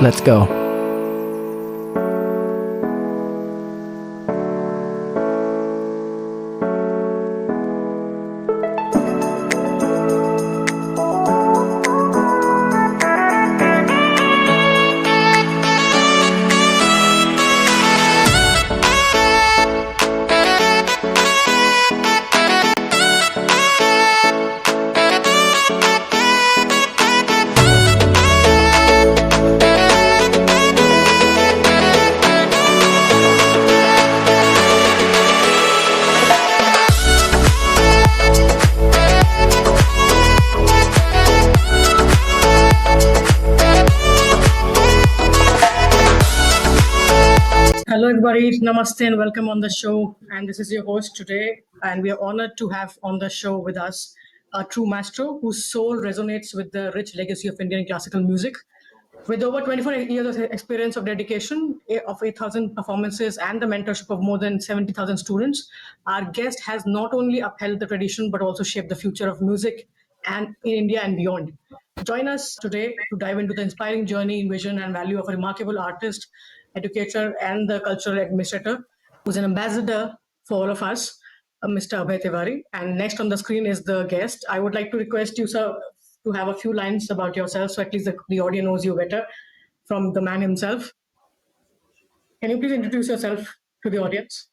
Let's go. Hello, everybody. Namaste and welcome on the show. And this is your host today. And we are honored to have on the show with us a true maestro whose soul resonates with the rich legacy of Indian classical music. With over 24 years of experience of dedication of 8,000 performances and the mentorship of more than 70,000 students, our guest has not only upheld the tradition but also shaped the future of music and in India and beyond. Join us today to dive into the inspiring journey, vision, and value of a remarkable artist, educator, and the cultural administrator who's an ambassador for all of us, Mr. Abhay Tiwari. And next on the screen is the guest. I would like to request you, sir, to have a few lines about yourself so at least the audience knows you better from the man himself. Can you please introduce yourself to the audience?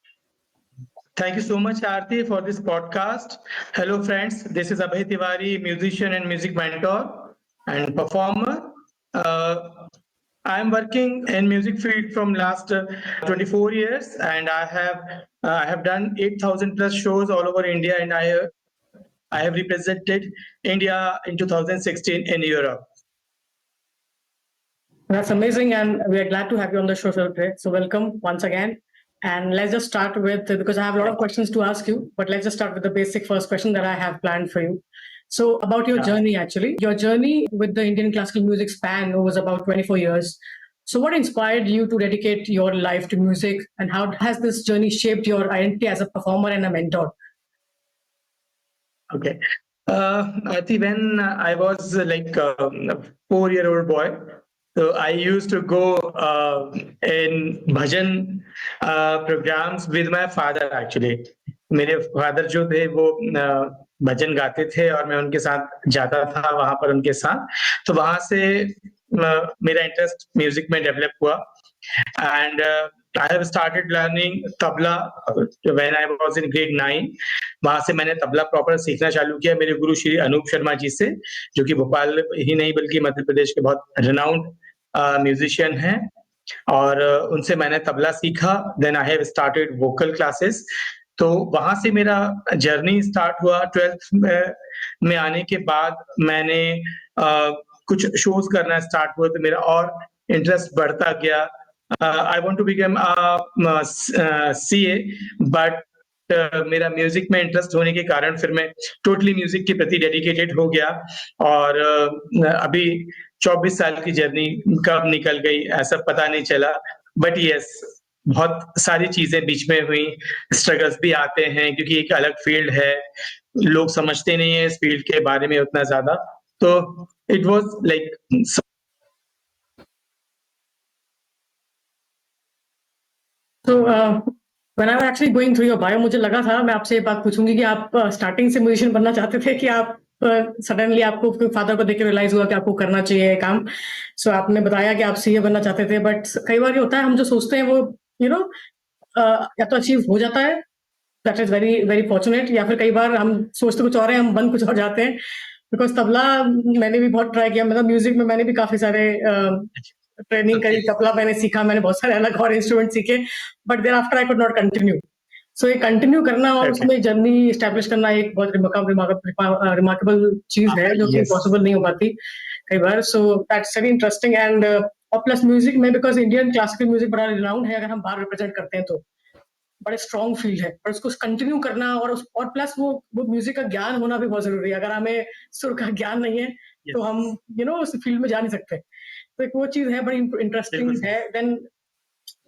Thank you so much, Aarti, for this podcast. Hello, friends. This is Abhay Tiwari, musician and music mentor and performer. I am working in music field from last 24 years, and I have done 8,000 plus shows all over India, and I have represented India in 2016 in Europe. That's amazing, and we are glad to have you on the show today. So welcome once again. And let's just start with, because I have a lot of questions to ask you, but let's just start with the basic first question that I have planned for you. So about your journey, actually, your journey with the Indian classical music span was about 24 years. So what inspired you to dedicate your life to music, and how has this journey shaped your identity as a performer and a mentor? Okay. Aarti, when I was like a 4-year-old boy, so I used to go in bhajan programs with my father actually. मेरे father जो थे वो भजन गाते थे और मैं उनके साथ जाता था वहां पर उनके साथ, तो वहां से मेरा इंटरेस्ट म्यूजिक में डेवलप हुआ and I have started learning tabla when I was in grade 9. वहां से मैंने तबला प्रॉपर सीखना चालू किया मेरे गुरु श्री अनूप शर्मा जी से, जो कि भोपाल ही नहीं बल्कि मध्य प्रदेश के बहुत रिनाउंड म्यूजिशियन हैं, और उनसे मैंने तबला सीखा. Then I have started vocal classes. तो वहां से मेरा जर्नी स्टार्ट हुआ. 12th में आने के बाद मैंने कुछ शोज करना स्टार्ट हुआ, तो मेरा और इंटरेस्ट बढ़ता गया. I want to become CA, but मेरा म्यूजिक में इंटरेस्ट होने के कारण फिर मैं टोटली म्यूजिक के प्रति डेडिकेटेड हो गया. और अभी 24 साल की जर्नी कब निकल गई ऐसा पता नहीं चला. बट यस, बहुत सारी चीजें बीच में हुई, स्ट्रगल्स भी आते हैं क्योंकि एक अलग फील्ड है, लोग समझते नहीं है इस फील्ड के बारे में उतना ज्यादा. तो it was like So when I was actually going through your bio, मुझे लगा था मैं आपसे ये बात पूछूंगी कि आप स्टार्टिंग से म्यूजिशियन बनना चाहते थे कि आप सडनली आपको फादर को देख के रियलाइज हुआ कि आपको करना चाहिए ये काम. सो आपने बताया कि आप सीए बनना चाहते थे, बट कई बार ये होता है हम जो सोचते हैं वो या तो अचीव हो जाता है, that is very very fortunate, या फिर कई बार हम सोचते कुछ और हैं, हम बन कुछ और जाते हैं. बिकॉज तबला मैंने भी बहुत ट्राई किया, मतलब म्यूजिक में मैंने भी काफी सारे ट्रेनिंग करी, तबला मैंने सीखा, मैंने बहुत सारे अलग और इंस्ट्रूमेंट सीखे, but then after I could not continue. So ये कंटिन्यू करना और उसमें जर्नी स्टैब्लिश करना एक बहुत रिमार्केबल चीज है जो कि पॉसिबल नहीं हो पाती कई बार. So that's very interesting. And और प्लस म्यूजिक में, बिकॉज इंडियन क्लासिकल म्यूजिक बड़ा रिनाउंड है, अगर हम बाहर रिप्रेजेंट करते हैं तो बड़े स्ट्रॉन्ग फील्ड है, पर उसको कंटिन्यू करना और प्लस वो म्यूजिक का ज्ञान होना भी बहुत जरूरी है. अगर हमें सुर का ज्ञान नहीं है तो हम उस फील्ड में जा नहीं सकते. तो एक वो चीज है, बड़ी इंटरेस्टिंग है. Then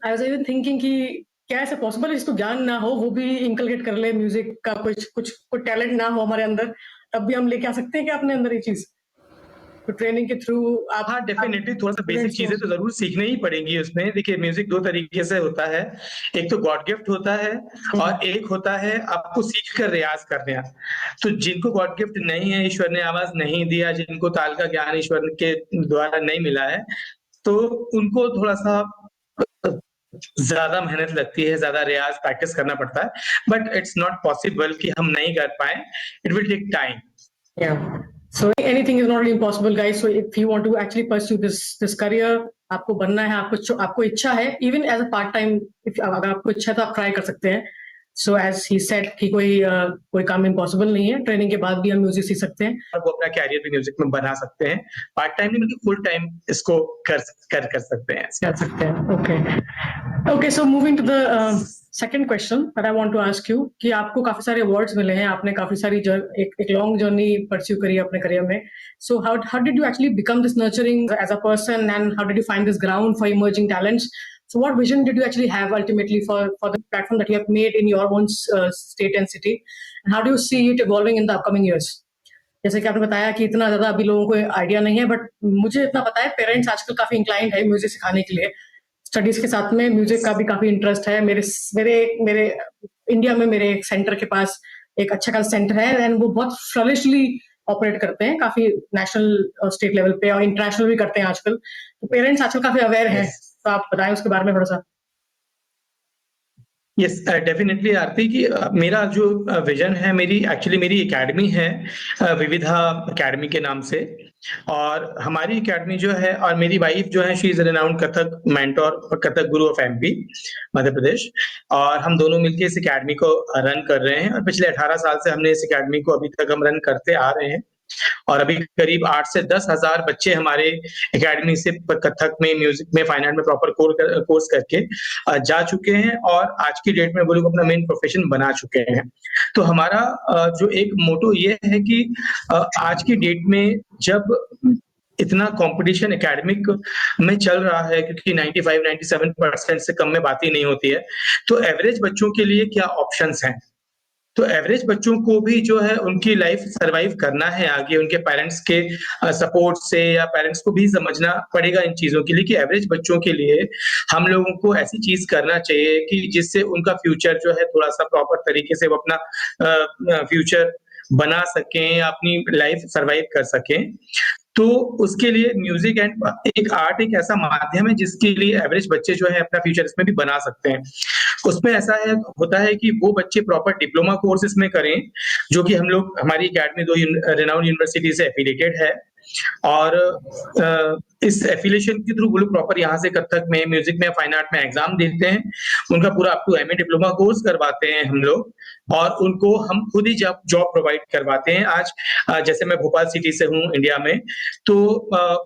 I was even thinking कि क्या ऐसा पॉसिबल है जिसको ज्ञान ना हो वो भी इंकलकेट कर ले म्यूजिक का, कुछ टैलेंट ना हो हमारे अंदर, तब भी हम लेके आ सकते हैं क्या अपने अंदर ये चीज? तो ट्रेनिंग के थ्रू आप हाँ, डेफिनेटली थोड़ा-सा बेसिक चीज़ें तो ज़रूर सीखनी ही पड़ेंगी उसमें। देखिए म्यूज़िक 2 तरीके से होता है, एक तो गॉड गिफ्ट होता है और एक होता है आपको सीख कर रियाज़ करना। तो जिनको गॉड गिफ्ट नहीं है, ईश्वर ने आवाज़ नहीं दिया, जिनको ताल का ज्ञान ईश्वर के द्वारा नहीं मिला है, तो उनको थोड़ा-सा ज़्यादा मेहनत लगती है, ज़्यादा रियाज़ प्रैक्टिस करना पड़ता है, बट इट्स नॉट पॉसिबल कि हम नहीं कर पाएँ, it will take time. Yeah. So anything is not really impossible, guys. So if you want to actually pursue this career, आपको बनना है, आपको इच्छा है, even as a part time, अगर आपको इच्छा है तो आप ट्राई कर सकते हैं. So as he said कि कोई काम इम्पॉसिबल नहीं है, ट्रेनिंग के बाद भी हम म्यूजिक सीख सकते हैं. वो अपना कैरियर भी म्यूजिक में बना सकते हैं। पार्ट टाइम नहीं बल्कि फुल टाइम इसको कर सकते हैं। कर सकते हैं. Okay. Okay, so moving to the second question that I want to ask you कि आपको काफी सारे awards मिले हैं, आपने काफी सारी एक long journey pursue करी है अपने career में. So how did you actually become this nurturing as a person, and how did you find this ground for emerging talents? So what vision did you actually have ultimately for the platform that you have made in your own state and city, and how do you see it evolving in the upcoming years? जैसे कि आपने बताया कि इतना ज्यादा अभी लोगों को आइडिया नहीं है, बट मुझे इतना पता है पेरेंट्स आजकल काफी इंक्लाइंड है म्यूजिक सिखाने के लिए. स्टडीज के साथ में म्यूजिक का भी काफी इंटरेस्ट है. मेरे मेरे मेरे इंडिया में मेरे एक सेंटर के पास एक अच्छा खासा सेंटर है, एंड वो बहुत फ्लरिशली ऑपरेट करते हैं, काफी नेशनल स्टेट लेवल पे और इंटरनेशनल भी करते हैं आजकल. तो पेरेंट्स आजकल काफी अवेयर हैं. तो आप बताएं उसके बारे में थोड़ा सा. यस डेफिनेटली आरती कि मेरा जो विजन है, मेरी एकेडमी है विविधा एकेडमी के नाम से। और हमारी एकेडमी जो है, और मेरी वाइफ जो है, she is renowned Kathak mentor, Kathak Guru of MP Madhya Pradesh. और हम दोनों मिलकर इस एकेडमी को रन कर रहे हैं, और पिछले 18 साल से हमने इस एकेडमी को अभी तक हम रन करते आ रहे हैं। और अभी करीब 8 से 10 हजार बच्चे हमारे एकेडमी से कथक में, म्यूजिक में, फाइन आर्ट में प्रॉपर कोर्स करके जा चुके हैं, और आज की डेट में वो लोग अपना मेन प्रोफेशन बना चुके हैं। तो हमारा जो एक मोटो ये है कि आज की डेट में जब इतना कंपटीशन एकेडमिक में चल रहा है, क्योंकि 95-97% से कम में बात ही नहीं होती है, तो एवरेज बच्चों के लिए क्या ऑप्शंस हैं? तो एवरेज बच्चों को भी जो है उनकी लाइफ सर्वाइव करना है आगे, उनके पेरेंट्स के सपोर्ट से, या पेरेंट्स को भी समझना पड़ेगा इन चीजों के लिए कि एवरेज बच्चों के लिए हम लोगों को ऐसी चीज करना चाहिए कि जिससे उनका फ्यूचर जो है थोड़ा सा प्रॉपर तरीके से वो अपना फ्यूचर बना सकें, अपनी लाइफ सर्वाइव कर सकें। तो उसके लिए म्यूजिक एंड एक आर्ट एक ऐसा माध्यम है जिसके लिए एवरेज बच्चे जो है अपना फ्यूचर इसमें भी बना सकते हैं। उसमें ऐसा है होता है कि वो बच्चे प्रॉपर डिप्लोमा कोर्स इसमें करें, जो कि हम लोग, हमारी एकेडमी 2 रेनाउंड यूनिवर्सिटी से एफिलिएटेड है। और इस एफिलिएशन के थ्रू वो लोग प्रॉपर यहाँ से कथक में, म्यूजिक में, फाइन आर्ट में एग्जाम देते हैं। उनका पूरा up to MA diploma course करवाते हैं हम लोग, और उनको हम खुद ही जॉब प्रोवाइड करवाते हैं। आज जैसे मैं भोपाल सिटी से हूँ इंडिया में, तो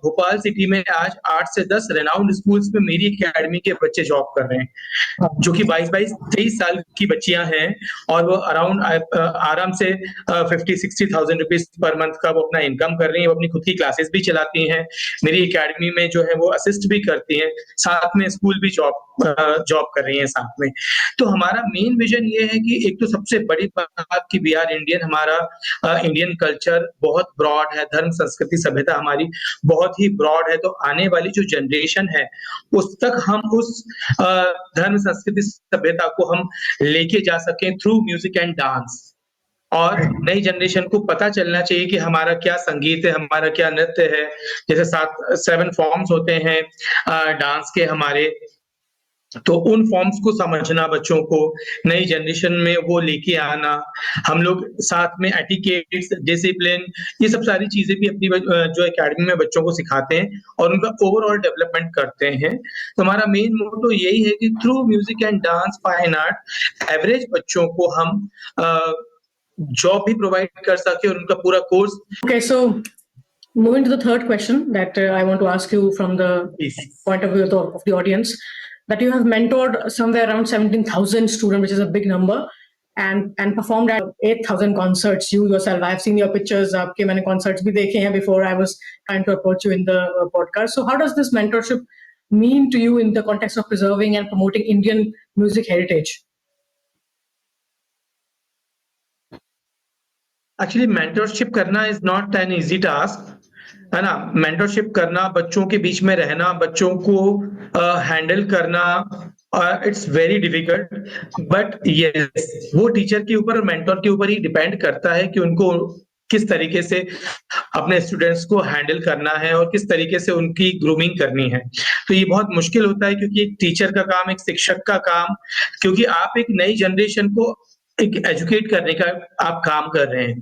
भोपाल सिटी में आज 8 से 10 रेनाउंड स्कूल्स में मेरी एकेडमी के बच्चे जॉब कर रहे हैं, जो कि 22-23 साल की बच्चियां हैं, और वो अराउंड आराम से 50-60,000 रुपीज पर मंथ का वो अपना इनकम कर रही है। वो अपनी खुद की क्लासेस भी चलाती हैं, मेरी एकेडमी में जो है वो असिस्ट भी करती हैं, साथ में स्कूल भी जॉब कर रही हैं साथ में। तो हमारा मेन विजन ये है कि एक तो सबसे बड़ी बात कि वी आर इंडियन, हमारा इंडियन कल्चर बहुत ब्रॉड है, धर्म संस्कृति सभ्यता हमारी बहुत ही ब्रॉड है। तो आने वाली जो जनरेशन है उस तक हम उस धर्म संस्कृति सभ्यता को हम लेके जा सकें थ्रू म्यूजिक एंड डांस। और नई जनरेशन को पता चलना चाहिए कि हमारा क्या संगीत है, हमारा क्या नृत्य है। जैसे 7 फॉर्म्स होते हैं डांस के हमारे, तो उन फॉर्म्स को समझना बच्चों को, नई जनरेशन में वो लेके आना। हम लोग साथ में एटिकेट्स, डिसिप्लिन, ये सब सारी चीजें भी अपनी जो एकेडमी में बच्चों को सिखाते हैं और उनका ओवरऑल डेवलपमेंट करते हैं। तो हमारा मेन मोटो यही है कि through music and dance, fine art, average बच्चों को हम जॉब भी प्रोवाइड कर सके और उनका पूरा course. Okay, so moving to the third question that I want to ask you from the point of view of the audience, that you have mentored somewhere around 17,000 students, which is a big number, and performed at 8,000 concerts. You yourself, I have seen your pictures. आपके मैंने concerts भी देखे हैं before I was trying to approach you in the podcast. So how does this mentorship mean to you in the context of preserving and promoting Indian music heritage? Actually mentorship करना is not an easy task, है ना? Mentorship करना, बच्चों के बीच में रहना, बच्चों को हैंडल करना it's very difficult but yes वो टीचर के ऊपर और मेंटर के ऊपर ही डिपेंड करता है कि उनको किस तरीके से अपने स्टूडेंट्स को हैंडल करना है और किस तरीके से उनकी ग्रूमिंग करनी है। तो ये बहुत मुश्किल होता है क्योंकि एक टीचर का काम, एक शिक्षक का काम क्योंकि आप एक नई जनरेशन को एक एजुकेट करने का आप काम कर रहे हैं,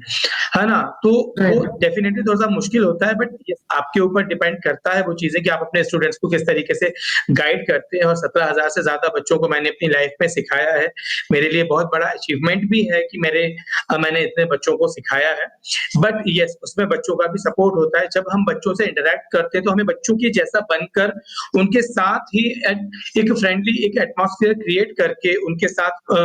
है ना? तो वो राइट। डेफिनिटली थोड़ा-सा मुश्किल होता है बट ये आपके ऊपर डिपेंड करता है वो चीज़ें कि आप अपने स्टूडेंट्स को किस तरीके से गाइड करते हैं और 17,000 से ज़्यादा बच्चों को मैंने अपनी लाइफ में सिखाया है। मेरे लिए बहुत बड़ा अचीवमेंट भी है कि मैंने इतने बच्चों को सिखाया है। बट येस उसमें बच्चों का भी सपोर्ट होता है। जब हम बच्चों से इंटरैक्ट करते हैं तो हमें बच्चों के जैसा बनकर उनके साथ ही एक फ्रेंडली एक एटमॉस्फेयर क्रिएट करके उनके साथ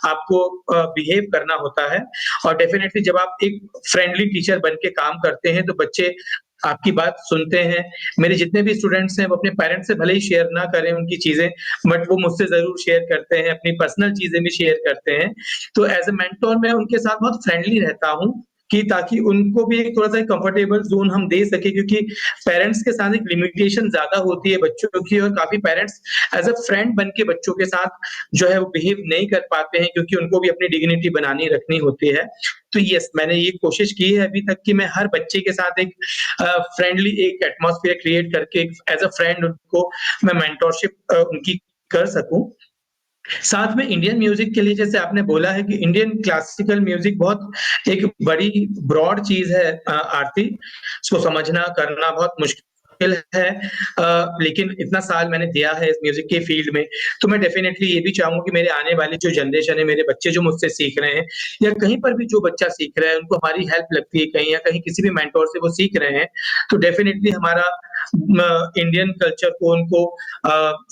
आपको बिहेव करना होता है और डेफिनिटली जब आप एक फ्रेंडली टीचर बन के काम करते हैं तो बच्चे आपकी बात सुनते हैं। मेरे जितने भी स्टूडेंट्स हैं वो अपने पेरेंट्स से भले ही शेयर ना करें उनकी चीज़ें बट वो मुझसे ज़रूर शेयर करते हैं, अपनी पर्सनल चीज़ें भी शेयर करते हैं। तो एज़ अ मेंटर मैं उनके साथ बहुत फ्रेंडली रहता हूँ कि ताकि उनको भी एक थोड़ा-सा कंफर्टेबल ज़ोन हम दे सकें क्योंकि पेरेंट्स के साथ एक लिमिटेशन ज़्यादा होती है बच्चों की और काफ़ी पेरेंट्स एज़ अ फ्रेंड बन के बच्चों के साथ जो है वो बिहेव नहीं कर पाते हैं क्योंकि उनको भी अपनी डिग्निटी बनानी रखनी होती है। तो येस मैंने ये कोशिश की है अभी तक कि मैं हर बच्चे के साथ एक फ्रेंडली एक एटमॉस्फेयर क्रिएट करके एज़ अ फ्रेंड उनको मैं मेंटरशिप उनकी कर सकूँ। साथ में इंडियन म्यूज़िक के लिए जैसे आपने बोला है कि इंडियन क्लासिकल म्यूज़िक बहुत एक बड़ी ब्रॉड चीज़ है आरती, उसको समझना, करना बहुत मुश्किल है लेकिन इतना साल मैंने दिया है इस म्यूज़िक के फ़ील्ड में, तो मैं डेफ़िनेटली ये भी चाहूँगा कि मेरे आने वाली जो जनरेशन है, मेरे बच्चे जो मुझसे सीख रहे हैं या कहीं पर भी जो बच्चा सीख रहा है, उनको हमारी हेल्प लगती है कहीं या कहीं किसी भी मेंटर से वो सीख रहे हैं, तो डेफ़िनेटली हमारा इंडियन कल्चर को उनको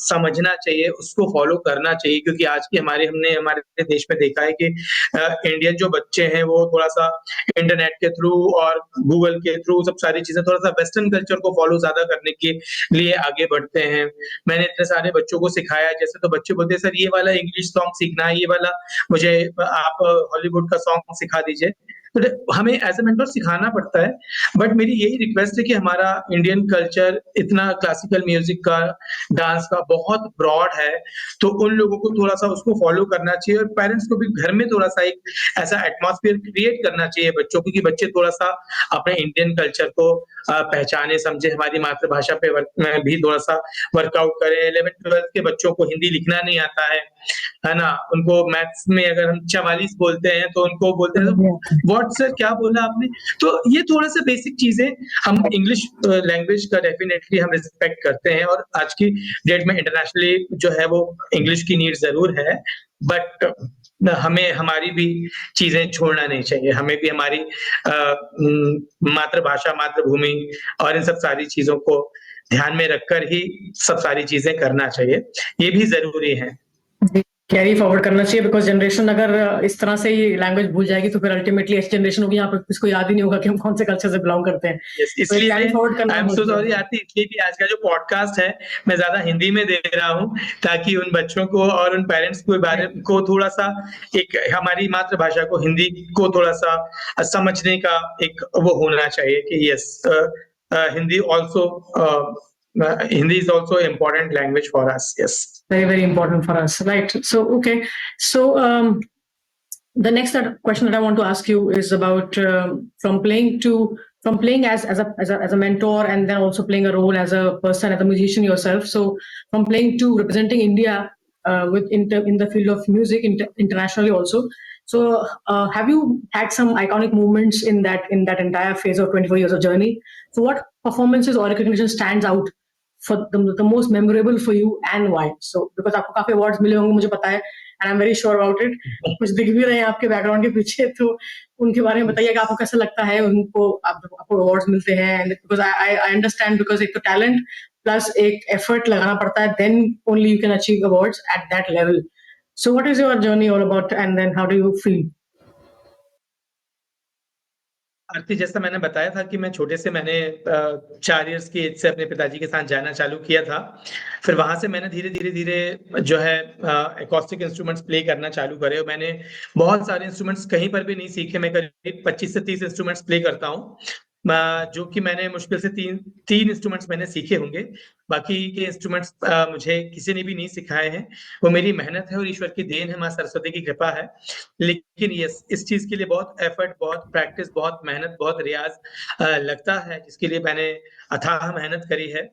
समझना चाहिए, उसको फ़ॉलो करना चाहिए क्योंकि आज की हमने हमारे देश में देखा है कि इंडियन जो बच्चे हैं वो थोड़ा-सा इंटरनेट के थ्रू और गूगल के थ्रू सब सारी चीज़ें थोड़ा-सा वेस्टर्न कल्चर को फ़ॉलो ज़्यादा करने के लिए आगे बढ़ते हैं। मैंने इतने सारे बच्चों को सिखाया है जैसे तो बच्चे बोलते हैं सर ये वाला इंग्लिश सॉन्ग सीखना है, ये वाला मुझे आप हॉलीवुड का सॉन्ग सिखा दीजिए। तो हमें एज़ अ मेंटर सिखाना पड़ता है, बट मेरी यही रिक्वेस्ट है कि हमारा इंडियन कल्चर इतना क्लासिकल म्यूज़िक का, डांस का बहुत ब्रॉड है, तो उन लोगों को थोड़ा-सा उसको फ़ॉलो करना चाहिए और पेरेंट्स को भी घर में थोड़ा-सा एक ऐसा एटमॉस्फेयर क्रिएट करना चाहिए बच्चों को कि बच्चे थोड़ा-सा अपने इंडियन कल्चर को पहचाने, समझे, हमारी मातृभाषा पे वर्क में भी थोड़ा-सा वर्कआउट करें। 11th-12th के बच्चों को हिंदी लिखना नहीं आता है ना? उनको मैथ्स में अगर हम 44 बोलते हैं, तो उनको बोलते हैं व्हाट सर क्या बोला आपने? तो ये थोड़ा-सा बेसिक चीज़ें हम इंग्लिश लैंग्वेज का डेफिनिटली हम रिस्पेक्ट करते हैं और आज की डेट में इंटरनेशनली जो है वो इंग्लिश की नीड ज़रूर है, बट हमें हमारी भी चीज़ें छोड़ना नहीं चाहिए। हमें भी हमारी मातृभाषा, मातृभूमि और इन सब सारी चीज़ों को ध्यान में रखकर ही सब सारी चीज़ें करना चाहिए। ये भी ज़रूरी है। जी, कैरी फॉरवर्ड करना चाहिए बिकॉज़ जनरेशन अगर इस तरह से ही लैंग्वेज भूल जाएगी तो फिर अल्टीमेटली ऐसी जनरेशन होगी यहाँ पे किसी को याद ही नहीं होगा कि हम कौन से कल्चर से बिलॉन्ग करते हैं। यस, तो ये इसलिए कैरी मैं फॉरवर्ड करना आई एम बहुत सो सॉरी ज़रूरी है। आरती इसलिए भी आज का जो पॉडकास्ट है, मैं ज़्यादा हिंदी में दे रहा हूँ, ताकि उन बच्चों को और उन पेरेंट्स को बारे राइट। को थोड़ा-सा एक हमारी मातृभाषा को हिंदी को थोड़ा-सा समझने का एक वो होना चाहिए कि yes Hindi also Hindi is also important language for us. Yes. Very, very important for us. Right. So, okay. So, the next question that I want to ask you is about from playing as a mentor and then also playing a role as a person as a musician yourself. So from playing to representing India in the field of music internationally also. So have you had some iconic moments in that entire phase of 24 years of journey? So what performances or recognition stands out for the most memorable for you and why? So because आपको काफी awards मिले होंगे मुझे पता है and I'm very sure about it. कुछ दिख भी रहे हैं आपके बैकग्राउंड के पीछे तो उनके बारे में बताइए कि आपको कैसा लगता है उनको आपको अवार्ड्स मिलते हैं बिकॉज आई अंडरस्टैंड बिकॉज एक तो टैलेंट प्लस एक एफर्ट लगाना पड़ता है then only you can achieve awards at that level so what is your journey all about and then how do you feel Aarti जैसा मैंने बताया था कि मैं छोटे से मैंने 4 इयर्स की एज से अपने पिताजी के साथ जाना चालू किया था। फिर वहाँ से मैंने धीरे-धीरे जो है एकॉस्टिक इंस्ट्रूमेंट्स प्ले करना चालू करे और मैंने बहुत सारे इंस्ट्रूमेंट्स कहीं पर भी नहीं सीखे। मैं करीब 25 से 30 इंस्ट्रूमेंट्स प्ले करता हूँ। जो कि मैंने मुश्किल से तीन इंस्ट्रूमेंट्स मैंने सीखे होंगे। बाकी के इंस्ट्रूमेंट्स मुझे किसी ने भी नहीं सिखाए हैं। वो मेरी मेहनत है और ईश्वर की देन है, माँ सरस्वती की कृपा है। लेकिन यस, इस चीज के लिए बहुत एफर्ट, बहुत प्रैक्टिस, बहुत मेहनत, बहुत रियाज लगता है, जिसके लिए मैंने अथाह मेहनत करी है।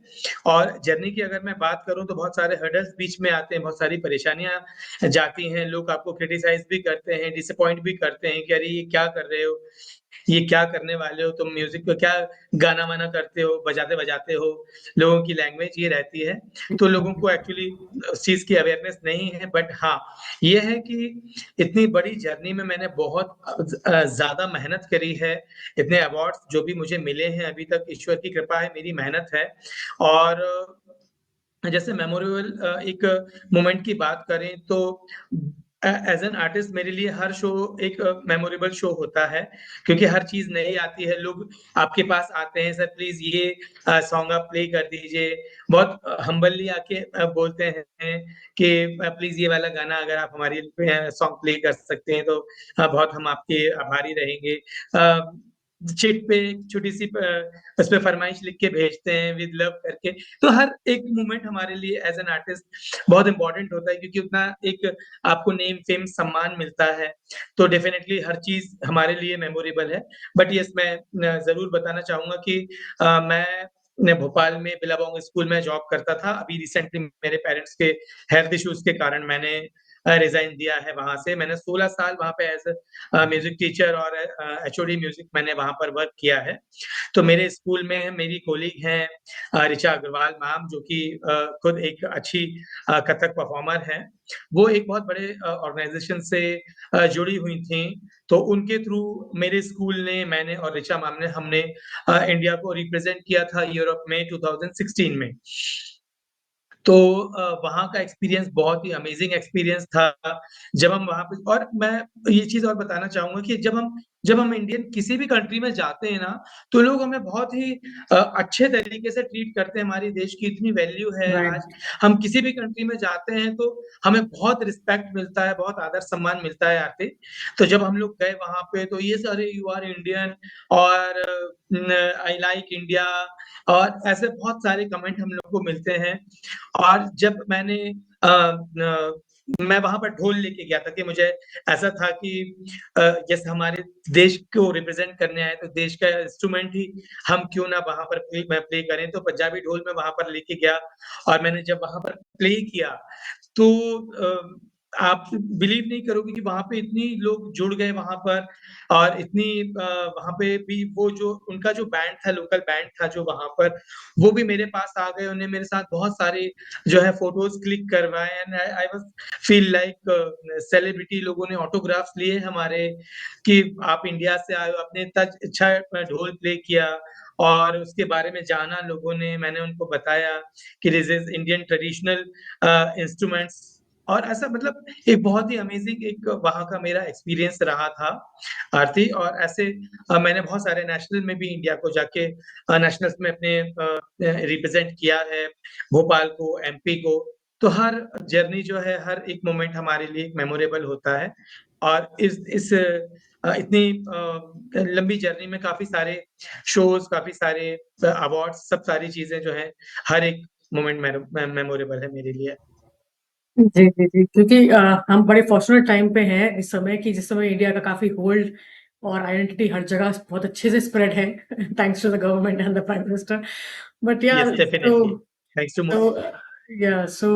और जर्नी की अगर मैं बात करूं तो बहुत सारे हर्डल्स बीच में आते हैं, बहुत सारी परेशानियां जाती हैं। लोग आपको क्रिटिसाइज भी करते हैं, डिसअपॉइंट भी करते हैं कि अरे ये क्या कर रहे हो, ये क्या करने वाले हो तुम, म्यूजिक को क्या गाना वाना करते हो, बजाते बजाते हो। लोगों की लैंग्वेज ये रहती है। तो लोगों को एक्चुअली उस चीज की अवेयरनेस नहीं है। बट हाँ, ये है कि इतनी बड़ी जर्नी में मैंने बहुत ज्यादा मेहनत करी है। इतने अवार्ड्स जो भी मुझे मिले हैं अभी तक, ईश्वर की कृपा है, मेरी मेहनत है। और जैसे मेमोरेबल एक मोमेंट की बात करें तो एज एन आर्टिस्ट मेरे लिए हर शो एक मेमोरेबल शो होता है, क्योंकि हर चीज नई आती है। लोग आपके पास आते हैं, सर प्लीज ये सॉन्ग आप प्ले कर दीजिए। बहुत हम्बली आके बोलते हैं कि प्लीज ये वाला गाना अगर आप हमारी सॉन्ग प्ले कर सकते हैं तो बहुत हम आपके आभारी रहेंगे। चिट पे छोटी सी उस पे फरमाइश लिख के भेजते हैं विद लव करके। तो हर एक मोमेंट हमारे लिए एज एन आर्टिस्ट बहुत इंपॉर्टेंट होता है, क्योंकि उतना एक आपको नेम फेम सम्मान मिलता है। तो डेफिनेटली हर चीज हमारे लिए मेमोरेबल है। बट यस, मैं जरूर बताना चाहूंगा कि मैं भोपाल में बिलाबोंग स्कूल में जॉब करता था। अभी रिसेंटली मेरे पेरेंट्स के हेल्थ इश्यूज के कारण मैंने रिजाइन दिया है वहां से। मैंने 16 साल वहां पे एज म्यूजिक टीचर और एचओडी म्यूजिक मैंने वहां पर वर्क किया है। तो मेरे स्कूल में मेरी कोलीग हैं ऋचा अग्रवाल मैम, जो कि खुद एक अच्छी कथक परफॉर्मर हैं। वो एक बहुत बड़े ऑर्गेनाइजेशन से जुड़ी हुई थी। तो उनके थ्रू मेरे स्कूल ने, मैंने और ऋचा मैम ने, हमने इंडिया को रिप्रेजेंट किया था यूरोप में 2016 में। तो वहाँ का एक्सपीरियंस बहुत ही अमेजिंग एक्सपीरियंस था। जब हम वहाँ पे, और मैं ये चीज और बताना चाहूंगा कि जब हम इंडियन किसी भी कंट्री में जाते हैं ना, तो लोग हमें बहुत ही अच्छे तरीके से ट्रीट करते हैं। हमारी देश की इतनी वैल्यू है आज। राइट। हम किसी भी कंट्री में जाते हैं तो हमें बहुत रिस्पेक्ट मिलता है, बहुत आदर सम्मान मिलता है आते। तो जब हम लोग गए वहां पे तो ये सारे यू आर इंडियन और आई लाइक इंडिया और ऐसे बहुत सारे कमेंट हम लोग को मिलते हैं। और जब मैं वहां पर ढोल लेके गया था कि मुझे ऐसा था कि जैसे हमारे देश को रिप्रेजेंट करने आए तो देश का इंस्ट्रूमेंट ही हम क्यों ना वहां पर प्ले करें। तो पंजाबी ढोल में वहां पर लेके गया और मैंने जब वहां पर प्ले किया तो आप बिलीव नहीं करोगे कि वहां पे इतनी लोग जुड़ गए वहां पर। और इतनी वहां पे भी वो जो उनका जो बैंड था, लोकल बैंड था जो वहां पर, वो भी मेरे पास आ गए। उन्हें मेरे साथ बहुत सारे जो है फोटोज क्लिक करवाए and I was feel like celebrity. लोगों ने ऑटोग्राफ्स लिए हमारे कि आप इंडिया से आए हो, आपने इतना अच्छा ढोल प्ले किया। और उसके बारे में जाना लोगों ने, मैंने उनको बताया कि this is Indian traditional instruments. और ऐसा मतलब एक बहुत ही अमेजिंग एक वहां का मेरा एक्सपीरियंस रहा था आरती। और ऐसे मैंने बहुत सारे नेशनल में भी इंडिया को जाके नेशनल्स में अपने रिप्रेजेंट किया है, भोपाल को, एमपी को। तो हर जर्नी जो है, हर एक मोमेंट हमारे लिए मेमोरेबल होता है। और इस इतनी लंबी जर्नी में काफी सारे शोज, काफी सारे अवार्ड्स, सब सारी चीजें जो है, हर एक मोमेंट मेमोरेबल है मेरे लिए। जी जी जी, क्योंकि हम बड़े फॉर्चुनेट टाइम पे हैं इस समय, कि जिस समय इंडिया का काफी होल्ड और आइडेंटिटी हर जगह बहुत अच्छे से स्प्रेड है thanks to the government and the prime minister. But yeah yes, definitely. Thanks to. तो या सो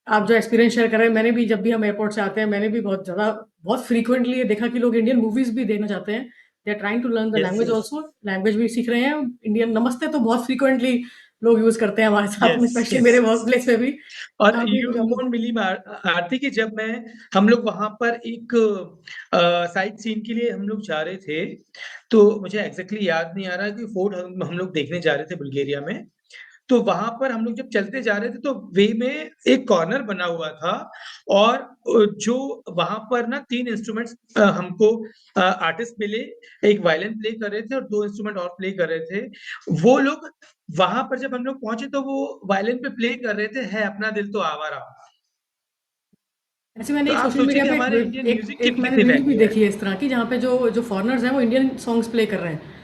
आप जो एक्सपीरियंस शेयर कर रहे हैं, मैंने भी, जब भी हम एयरपोर्ट से आते हैं, मैंने भी बहुत ज्यादा, बहुत फ्रीक्वेंटली ये देखा कि लोग इंडियन मूवीज भी देखना चाहते हैं। They are trying to learn the yes, language yes, also, language भी सीख रहे हैं। इंडियन नमस्ते तो बहुत फ्रीक्वेंटली लोग यूज करते हैं हमारे साथ में, यस, स्पेशली यस। मेरे वर्क प्लेस में भी। और अभी यू जब वोंट बिलीव आरती कि जब मैं हम लोग वहां पर एक साइट सीन के लिए हम लोग जा रहे थे। तो मुझे एग्जैक्टली याद नहीं आ रहा कि फोर्ट हम लोग देखने जा रहे थे बुल्गारिया में। तो वहां पर हम लोग जब चलते जा रहे थे तो वे में एक कॉर्नर बना हुआ था। और जो वहां पर ना तीन इंस्ट्रूमेंट्स हमको आर्टिस्ट मिले। एक वायलिन प्ले कर रहे थे और दो इंस्ट्रूमेंट और प्ले कर रहे थे। वो लोग वहां पर जब हम लोग पहुंचे तो वो वायलिन पे प्ले कर रहे थे, है अपना दिल तो आवारा। ऐसे मैंने तो एक आप सोशल सोचिए मीडिया कि पे हमारे इंडियन एक म्यूजिक की एक मैंने कितनी रील भी वैल्यू है। देखी है इस तरह की, जहाँ पे जो जो फॉरेनर्स हैं वो इंडियन सॉन्ग्स प्ले कर रहे हैं।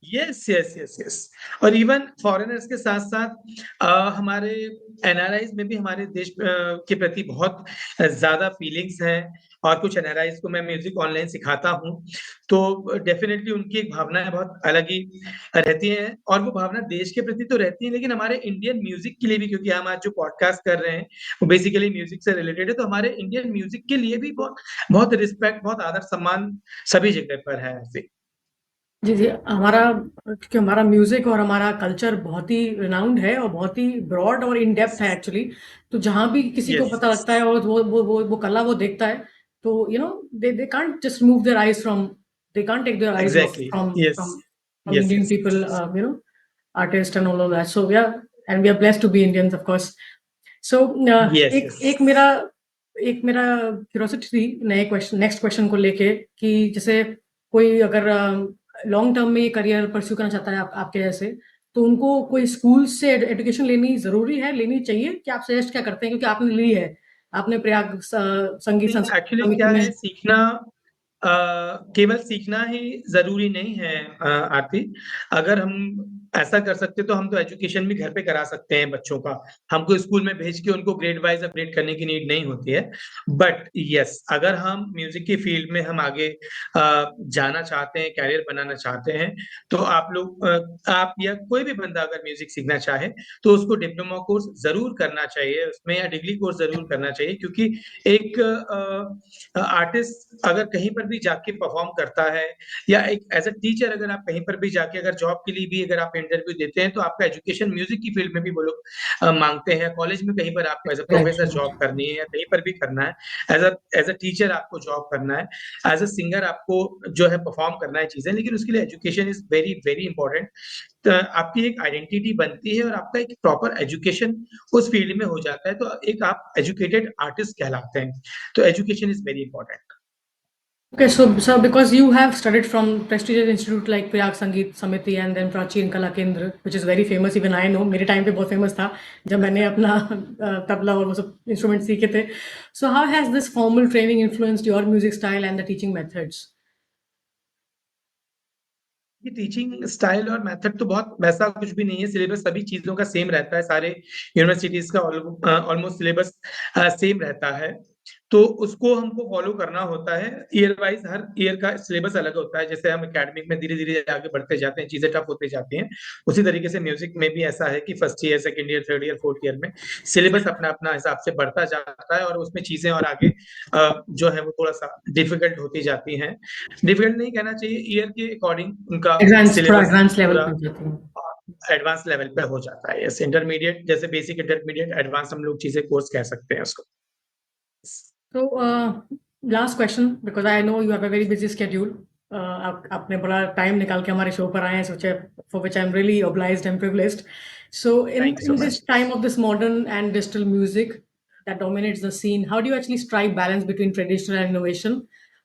Yes, yes, yes, yes. और इवन फॉरेनर्स के साथ-साथ हमारे एनआरआईज़ में भी हमारे देश के प्रति बहुत ज़्यादा फीलिंग्स हैं और कुछ एनआरआईज़ को मैं म्यूज़िक ऑनलाइन सिखाता हूँ। तो डेफ़िनेटली उनकी एक भावनाएँ बहुत अलग ही रहती हैं और वो भावना देश के प्रति तो रहती है, लेकिन हमारे इंडियन म्यूज़िक के लिए भी, क्योंकि हम आज जो पॉडकास्ट कर रहे हैं, वो बेसिकली म्यूज़िक से रिलेटेड है, तो हमारे इंडियन म्यूज़िक के लिए भी बहुत बहुत रिस्पेक्ट, बहुत आदर-सम्मान सभी जगह पर है ऐसे। जी, जी। क्योंकि हमारा म्यूज़िक और हमारा कल्चर बहुत ही रिनाउंड है और बहुत ही ब्रॉड और इन डेप्थ है एक्चुअली। तो जहाँ भी किसी को यस, पता लगता यस। है और वो कला वो देखता है, तो they can't just remove their eyes from they can't take their eyes off exactly. Yes. From yes, Indian yes, people yes. Artist and all of that. So yeah and we are blessed to be Indians of course. So yes, एक yes. एक मेरा curiosity थी next question को लेके कि जैसे कोई अगर लॉन्ग टर्म में ये करियर परस्यू करना चाहता है आपके जैसे, तो उनको कोई स्कूल से एजुकेशन लेनी ज़रूरी है, लेनी चाहिए? क्या आप सजेस्ट क्या करते हैं? क्योंकि आपने ली है, आपने प्रयाग संगीत नहीं, संस्कृत एक्चुअली समिति क्या में है, सीखना अ, केवल सीखना ही ज़रूरी नहीं है आरती। अगर हम ऐसा कर सकते तो हम तो एजुकेशन भी घर पे करा सकते हैं बच्चों का। हमको स्कूल में भेज के उनको ग्रेड वाइज़ अपग्रेड करने की नीड नहीं होती है। बट येस, अगर हम म्यूज़िक की फील्ड में हम आगे जाना चाहते हैं, करियर बनाना चाहते हैं, तो आप या कोई भी बंदा अगर म्यूज़िक सीखना चाहे, तो उसको डिप्लोमा कोर्स ज़रूर करना चाहिए उसमें, या डिग्री कोर्स ज़रूर करना चाहिए, क्योंकि एक आर्टिस्ट अगर कहीं पर भी जाके परफॉर्म करता है, या एक एज़ अ टीचर अगर आप कहीं पर भी जाके अगर जॉब के लिए भी अगर आप इंटरव्यू देते हैं, तो आपका एजुकेशन म्यूज़िक की फील्ड में भी वो लोग माँगते हैं। कॉलेज में कहीं पर आपको as a right, professor job right. करनी है या कहीं पर भी करना है, एज़ अ टीचर आपको जॉब करना है, एज़ अ सिंगर आपको जो है परफॉर्म करना है चीज़ें, लेकिन उसके लिए education is very, very important. आपकी एक आइडेंटिटी बनती है और आपका एक प्रॉपर एजुकेशन उस फील्ड में हो जाता है, तो एक आप एजुकेटेड आर्टिस्ट कहलाते हैं। तो education is very important. Okay, so because you have studied from prestigious institute like Prayag Sangeet Samiti and then Prachin Kala Kendra, which is very famous, even I know, मेरे time पे बहुत famous था जब मैंने अपना तबला और वो सब इंस्ट्रूमेंट सीखे थे. So how has this formal training influenced your music style and the teaching methods? ये टीचिंग स्टाइल और मेथड तो बहुत वैसा कुछ भी नहीं है, सिलेबस सभी चीज़ों का सेम रहता है, सारे यूनिवर्सिटीज़ का ऑलमोस्ट सिलेबस सेम रहता है। तो उसको हमको फॉलो करना होता है, ईयर वाइज़ हर ईयर का सिलेबस अलग होता है, जैसे हम एकेडमिक में धीरे-धीरे आगे बढ़ते जाते हैं, चीज़ें टफ होती जाती हैं, उसी तरीके से म्यूज़िक में भी ऐसा है कि first year, second year, third year, fourth year में सिलेबस अपना-अपना हिसाब से बढ़ता जाता है और उसमें चीज़ें और आगे जो है वो थोड़ा-सा डिफ़िकल्ट होती जाती हैं। डिफिकल्ट नहीं कहना चाहिए, ईयर के अकॉर्डिंग उनका थोड़ा सिलेबस एडवांस लेवल पूरा पे जाते हैं. एडवांस लेवल पे हो जाता है। यस, इंटरमीडिएट जैसे बेसिक, इंटरमीडिएट, एडवांस हम लोग चीज़ें कोर्स कह सकते हैं उसको। So, last question because I know you have a very busy schedule. आपने बड़ा टाइम निकाल के हमारे शो पर आए हैं, सोचे for which I'm really obliged and privileged. So, thank you so in this much. time of this modern and digital music that dominates the scene, how do you actually strike balance between traditional and innovation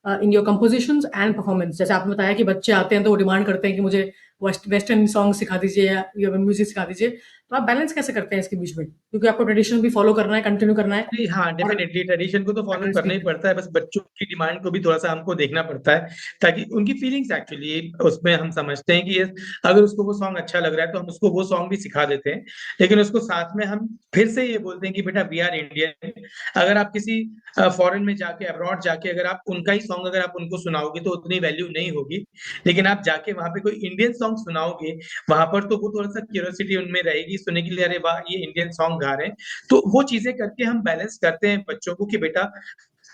in your compositions and performance? जैसे आपने बताया कि बच्चे आते हैं तो वो demand करते हैं कि मुझे वेस्टर्न सॉन्ग सिखा दीजिए या म्यूजिक सिखा दीजिए, तो आप बैलेंस कैसे करते हैं इसके बीच में, क्योंकि आपको ट्रेडिशन भी फॉलो करना है, कंटिन्यू करना है नहीं, हाँ, और डेफ़िनिटली ट्रेडिशन को तो फ़ॉलो एडवांस भी करना ही करना है. पड़ता है, बस बच्चों की डिमांड को भी थोड़ा-सा हमको देखना पड़ता है, ताकि उनकी फीलिंग्स एक्चुअली उसमें हम समझते हैं कि ये अगर उसको वो सॉन्ग अच्छा लग रहा है, तो हम उसको वो सॉन्ग भी सिखा देते हैं। लेकिन उसको साथ में हम फिर से ये बोलते हैं कि बेटा वी आर इंडियन। अगर आप किसी फ़ॉरेन में जाके, अब्रॉड जाके अगर आप उनका ही सॉन्ग अगर आप उनको सुनाओगे, तो उतनी वैल्यू नहीं होगी। लेकिन आप जाके वहाँ पे कोई इंडियन सॉन्ग सुनाओगे, वहाँ पर तो वो थोड़ा-सा क्यूरियोसिटी उनमें रहेगी सुनने के लिए, अरे वाह! ये इंडियन सॉन्ग गा रहे हैं। तो वो चीज़ें करके हम बैलेंस करते हैं बच्चों को कि बेटा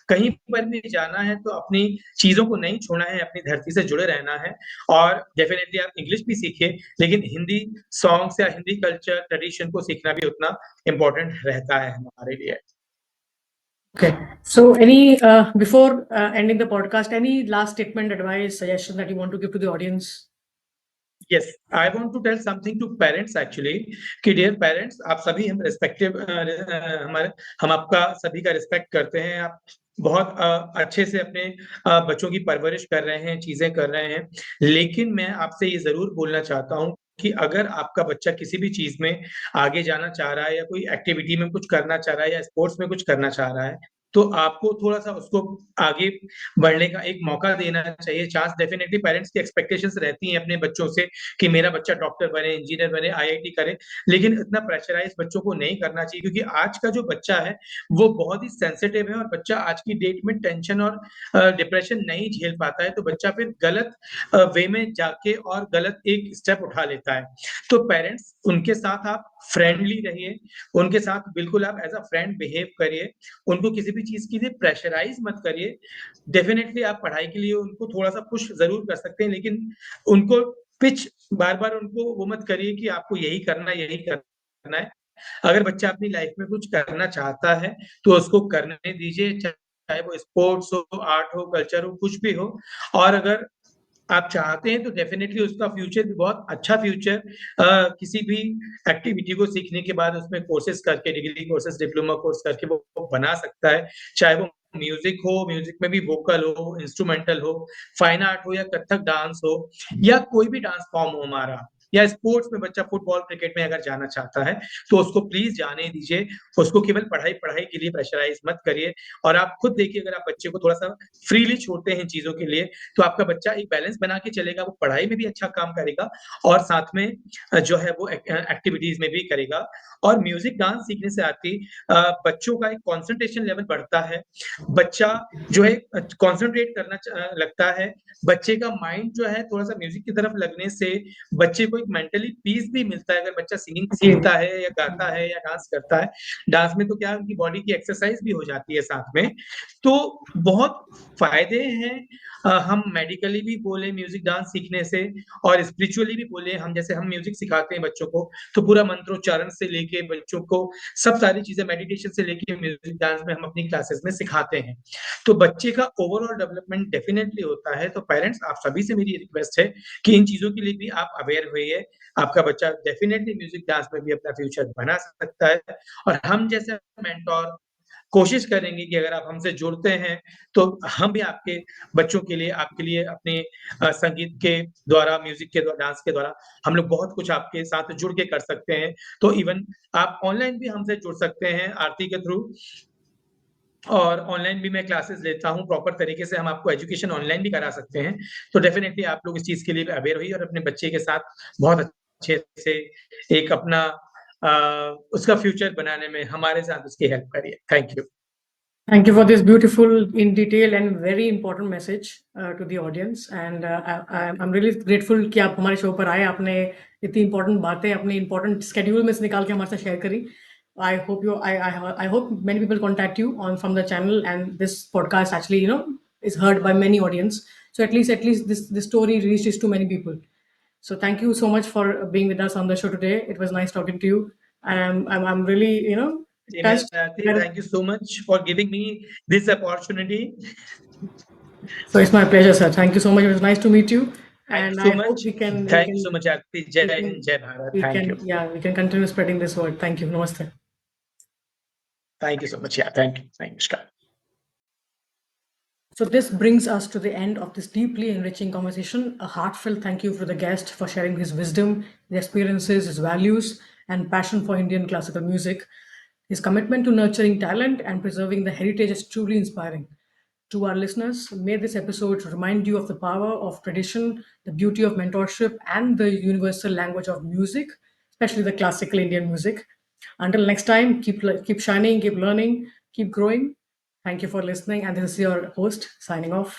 कहीं पर भी जाना है तो अपनी चीज़ों को नहीं छोड़ना है, अपनी धरती से जुड़े रहना है और डेफ़िनिटली आप इंग्लिश भी सीखिए, लेकिन हिंदी सॉन्ग्स या हिंदी कल्चर, ट्रेडिशन को सीखना भी उतना इम्पोर्टेंट रहता है हमारे लिए। Okay. So, any before ending the podcast, any last statement, advice, suggestion that you want to give to the audience? Yes, I want to tell something to parents actually कि dear parents, आप सभी हम respective हमारे हम आपका सभी का respect करते हैं। आप बहुत अच्छे से अपने बच्चों की परवरिश कर रहे हैं, चीज़ें कर रहे हैं। लेकिन मैं आपसे ये ज़रूर बोलना चाहता हूँ कि अगर आपका बच्चा किसी भी चीज़ में आगे जाना चाह रहा है या कोई एक्टिविटी में कुछ करना चाह रहा है या स्पोर्ट्स में कुछ करना चाह रहा है, तो आपको थोड़ा-सा उसको आगे बढ़ने का एक मौका देना चाहिए। चांस डेफिनिटली पेरेंट्स की एक्सपेक्टेशंस रहती हैं अपने बच्चों से कि मेरा बच्चा डॉक्टर बने, इंजीनियर बने, आईआईटी करे, लेकिन इतना प्रेशराइज़ बच्चों को नहीं करना चाहिए क्योंकि आज का जो बच्चा है, वो बहुत ही सेंसिटिव है और बच्चा आज की डेट में टेंशन और डिप्रेशन नहीं झेल पाता है, तो बच्चा फिर गलत वे में जाके और गलत एक स्टेप उठा लेता है। तो पेरेंट्स उनके साथ आप फ्रेंडली रहिए, उनके साथ बिल्कुल आप एज़ अ फ्रेंड बिहेव करिए, उनको किसी भी चीज़ के लिए प्रेशराइज़ मत करिए। डेफ़िनेटली आप पढ़ाई के लिए उनको थोड़ा-सा पुश ज़रूर कर सकते हैं, लेकिन उनको पिच बार-बार उनको वो मत करिए कि आपको यही करना है। अगर बच्चा अपनी लाइफ़ में कुछ करना चाहता है, तो उसको करने दीजिए, चाहे वो स्पोर्ट्स हो, आर्ट हो, कल्चर हो, कुछ भी हो और अगर आप चाहते हैं तो डेफ़िनेटली उसका फ्यूचर भी बहुत अच्छा फ्यूचर किसी भी एक्टिविटी को सीखने के बाद उसमें कोर्सेज़ करके डिग्री कोर्सेज़, डिप्लोमा कोर्स करके वो बना सकता है। चाहे वो म्यूज़िक हो, म्यूज़िक में भी वोकल हो, इंस्ट्रूमेंटल हो, फाइन आर्ट हो या कथक डांस हो या कोई भी डांस फ़ॉर्म हो हमारा या स्पोर्ट्स में बच्चा फुटबॉल, क्रिकेट में अगर जाना चाहता है, तो उसको प्लीज़ जाने दीजिए। उसको केवल पढ़ाई के लिए प्रेशराइज़ मत करिए और आप खुद देखिए अगर आप बच्चे को थोड़ा-सा फ्रीली छोड़ते हैं चीज़ों के लिए, तो आपका बच्चा एक बैलेंस बना के चलेगा, वो पढ़ाई में भी अच्छा काम करेगा और साथ में जो है वो एक्टिविटीज़ में भी करेगा और म्यूज़िक डांस सीखने से आती बच्चों का एक कंसंट्रेशन लेवल बढ़ता है। बच्चा जो है कंसंट्रेट करना लगता है। बच्चे का माइंड जो है थोड़ा-सा म्यूज़िक की तरफ लगने से बच्चे को एक मेंटली पीस भी मिलता है, अगर बच्चा सिंगिंग जी। सीखता है या गाता है या डांस करता है। डांस में तो क्या है उनकी बॉडी की एक्सरसाइज़ भी हो जाती है साथ में। तो बहुत फ़ायदे हैं हम मेडिकली भी बोले म्यूज़िक डांस सीखने से और स्पिरिचुअली भी बोले हम जैसे हम म्यूज़िक सिखाते हैं बच्चों को, तो पूरा मंत्रोच्चारण से लेके बच्चों को सब सारी चीज़ें मेडिटेशन से लेके म्यूज़िक डांस में हम अपनी क्लासेस में सिखाते हैं। तो बच्चे का ओवरऑल डेवलपमेंट डेफ़िनेटली होता है, तो पेरेंट्स आप सभी से मेरी रिक्वेस्ट है कि इन चीज़ों के लिए भी आप अवेयर होइए। आपका बच्चा डेफ़िनेटली म्यूज़िक डांस में भी अपना फ्यूचर बना सकता है और हम जैसे मेंटर कोशिश करेंगे कि अगर आप हमसे जुड़ते हैं, तो हम भी आपके बच्चों के लिए, आपके लिए अपने संगीत के द्वारा, म्यूज़िक के द्वारा, डांस के द्वारा हम लोग बहुत कुछ आपके साथ जुड़ के कर सकते हैं। तो इवन आप ऑनलाइन भी हमसे जुड़ सकते हैं आरती के थ्रू और ऑनलाइन भी मैं क्लासेस लेता हूँ, प्रॉपर तरीके से हम आपको एजुकेशन ऑनलाइन भी करा सकते हैं। तो डेफ़िनेटली आप लोग इस चीज़ के लिए अवेयर होइए और अपने बच्चे के साथ बहुत अच्छे से एक अपना उसका फ्यूचर बनाने में हमारे साथ उसकी हेल्प करिए। Thank you. Thank you for this beautiful, in detail and very important message to the audience. And I'm really grateful कि आप हमारे शो पर आए. आपने इतनी important बातें अपने important schedule में से निकाल के हमारे साथ share करी. I hope many people contact you on from the channel, and this podcast actually is heard by many audience. So at least this story reaches to many people. So thank you so much for being with us on the show today. It was nice talking to you, and I'm really touched. Thank you so much for giving me this opportunity. So it's my pleasure, sir. Thank you so much. It was nice to meet you, Thank you and so I much. hope we can we Thank you can so much, Aarti. Jai we Hind, can Jai Bharat. we Thank can you. yeah we can continue spreading this word. Thank you. Namaste. Thank you so much. Yeah, thank you. Thank you, Scott. So this brings us to the end of this deeply enriching conversation. A heartfelt thank you for the guest for sharing his wisdom, his experiences, his values, and passion for Indian classical music. His commitment to nurturing talent and preserving the heritage is truly inspiring. To our listeners, may this episode remind you of the power of tradition, the beauty of mentorship, and the universal language of music, especially the classical Indian music. Until next time, keep shining, keep learning, keep growing. Thank you for listening, and this is your host signing off.